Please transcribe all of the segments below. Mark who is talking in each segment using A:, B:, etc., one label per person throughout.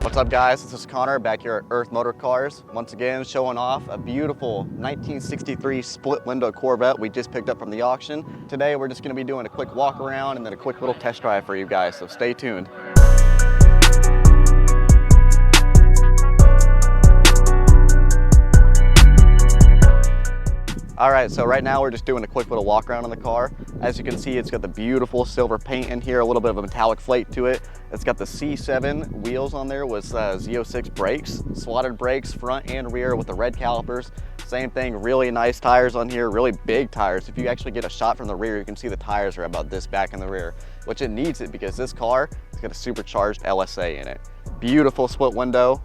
A: What's up guys, this is Connor back here at Earth MotorCars. Once again showing off a beautiful 1963 split window Corvette we just picked up from the auction. Today we're just going to be doing a quick walk around and then a quick little test drive for you guys, so stay tuned. Alright, so right now we're just doing a quick little walk around on the car. As you can see, it's got the beautiful silver paint in here, a little bit of a metallic flake to it. It's got the C7 wheels on there with Z06 brakes, slotted brakes front and rear with the red calipers. Same thing, really nice tires on here, really big tires. If you actually get a shot from the rear, you can see the tires are about this back in the rear, which it needs it because this car has got a supercharged LSA in it. Beautiful split window.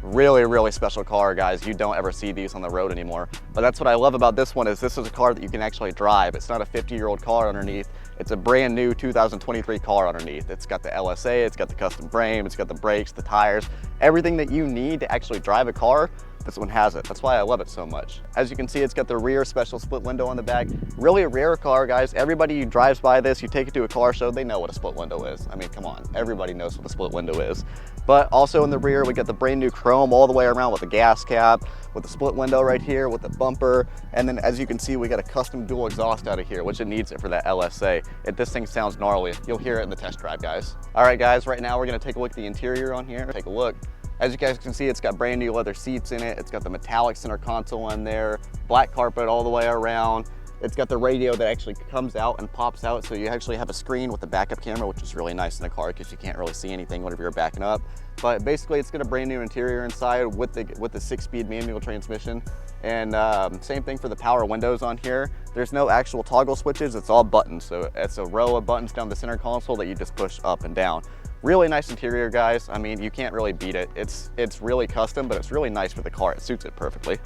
A: Really special car, guys. You don't ever see these on the road anymore. But that's what I love about this one, is this is a car that you can actually drive. It's not a 50-year-old car underneath. It's a brand new 2023 car underneath. It's got the LSA, it's got the custom frame, it's got the brakes, the tires, everything that you need to actually drive a car. This one has it. That's why I love it so much. As you can see, it's got the rear special split window on the back. Really a rare car, guys. Everybody who drives by this, you take it to a car show, they know what a split window is. I mean, come on, everybody knows what a split window is. But also in the rear, we got the brand new chrome all the way around with the gas cap, with the split window right here, with the bumper. And then as you can see, we got a custom dual exhaust out of here, which it needs it for that LSA. This thing sounds gnarly. You'll hear it in the test drive, guys. All right, guys, right now we're gonna take a look at the interior on here. Take a look. As you guys can see, it's got brand new leather seats in it. It's got the metallic center console in there, black carpet all the way around. It's got the radio that actually comes out and pops out, so you actually have a screen with a backup camera, which is really nice in the car because you can't really see anything whenever you're backing up. But basically, it's got a brand new interior inside with the 6-speed manual transmission. And same thing for the power windows on here. There's no actual toggle switches, it's all buttons. So it's a row of buttons down the center console that you just push up and down. Really nice interior, guys. I mean, you can't really beat it. It's really custom, but it's really nice for the car. It suits it perfectly.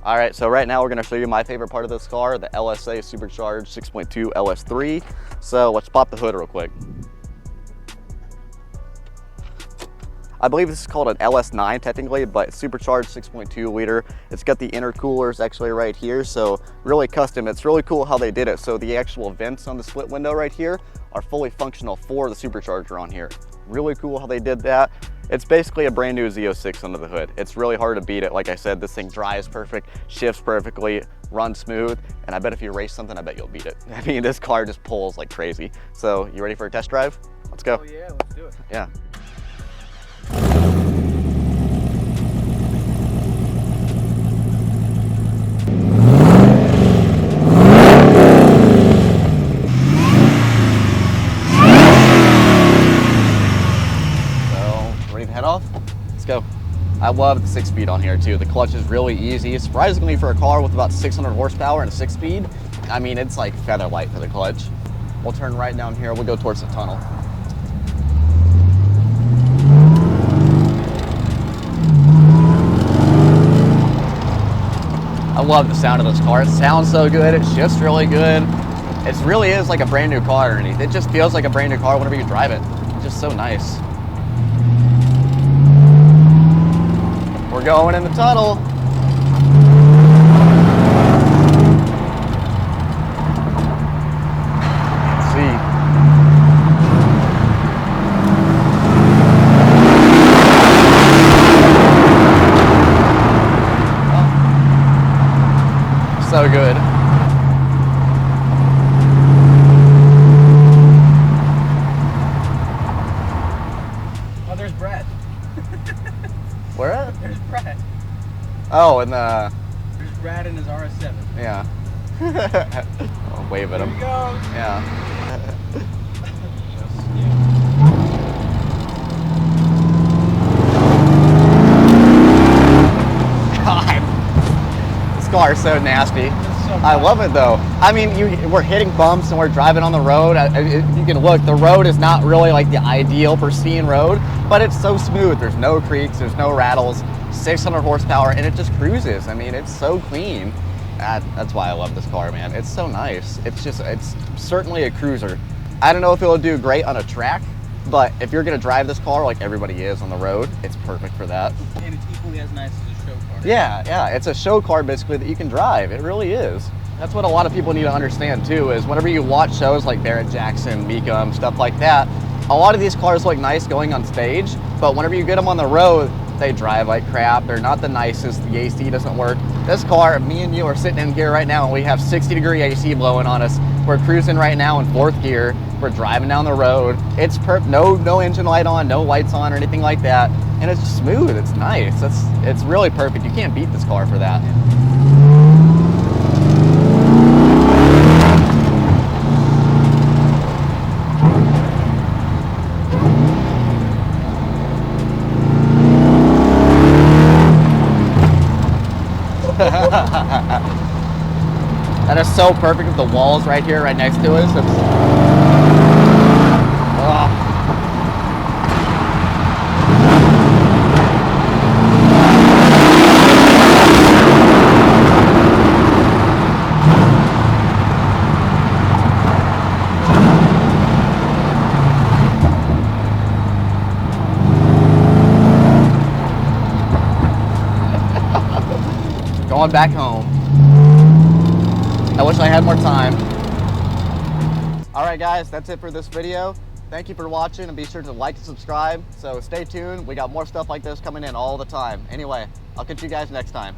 A: All right, so right now we're gonna show you my favorite part of this car, the LSA Supercharged 6.2 LS3. So let's pop the hood real quick. I believe this is called an LS9 technically, but it's supercharged 6.2 liter. It's got the intercoolers actually right here, so really custom. It's really cool how they did it. So the actual vents on the split window right here are fully functional for the supercharger on here. Really cool how they did that. It's basically a brand new Z06 under the hood. It's really hard to beat it. Like I said, this thing drives perfect, shifts perfectly, runs smooth, and I bet if you race something, I bet you'll beat it. I mean, this car just pulls like crazy. So you ready for a test drive? Let's go.
B: Oh yeah, let's do it.
A: Yeah. Head off. Let's go. I love the 6-speed on here too. The clutch is really easy. Surprisingly, for a car with about 600 horsepower and a 6-speed, I mean, it's like feather light for the clutch. We'll turn right down here. We'll go towards the tunnel. I love the sound of this car. It sounds so good. It shifts really good. It really is like a brand new car underneath. It just feels like a brand new car whenever you drive it. It's just so nice. We're going in the tunnel. Let's see. Oh. So good.
B: Oh, there's Brad.
A: Where at?
B: There's Brad.
A: Oh, and the...
B: There's Brad in his RS7.
A: Yeah. I'll wave at him.
B: Here we go.
A: Yeah. God. This car is so nasty. I love it though. I mean, we're hitting bumps and we're driving on the road. You can look, the road is not really like the ideal pristine road, but it's so smooth. There's no creaks, there's no rattles, 600 horsepower, and it just cruises. I mean, it's so clean. That's why I love this car, man. It's so nice. It's certainly a cruiser. I don't know if it'll do great on a track, but if you're gonna drive this car like everybody is on the road, it's perfect for that.
B: And it's equally as nice as a show car.
A: Yeah, it's a show car basically that you can drive. It really is. That's what a lot of people need to understand too, is whenever you watch shows like Barrett Jackson, Mecum, stuff like that, A lot of these cars look nice going on stage, but whenever you get them on the road, they drive like crap. They're not the nicest. The AC doesn't work. This car, me and you are sitting in gear right now, and we have 60-degree AC blowing on us. We're cruising right now in 4th gear. We're driving down the road. It's no engine light on, no lights on or anything like that, and it's just smooth. It's nice. It's really perfect. You can't beat this car for that. That is so perfect with the walls right here, right next to us. Going back home. I wish I had more time. All right, guys, that's it for this video. Thank you for watching, and be sure to like and subscribe. So stay tuned. We got more stuff like this coming in all the time. Anyway, I'll catch you guys next time.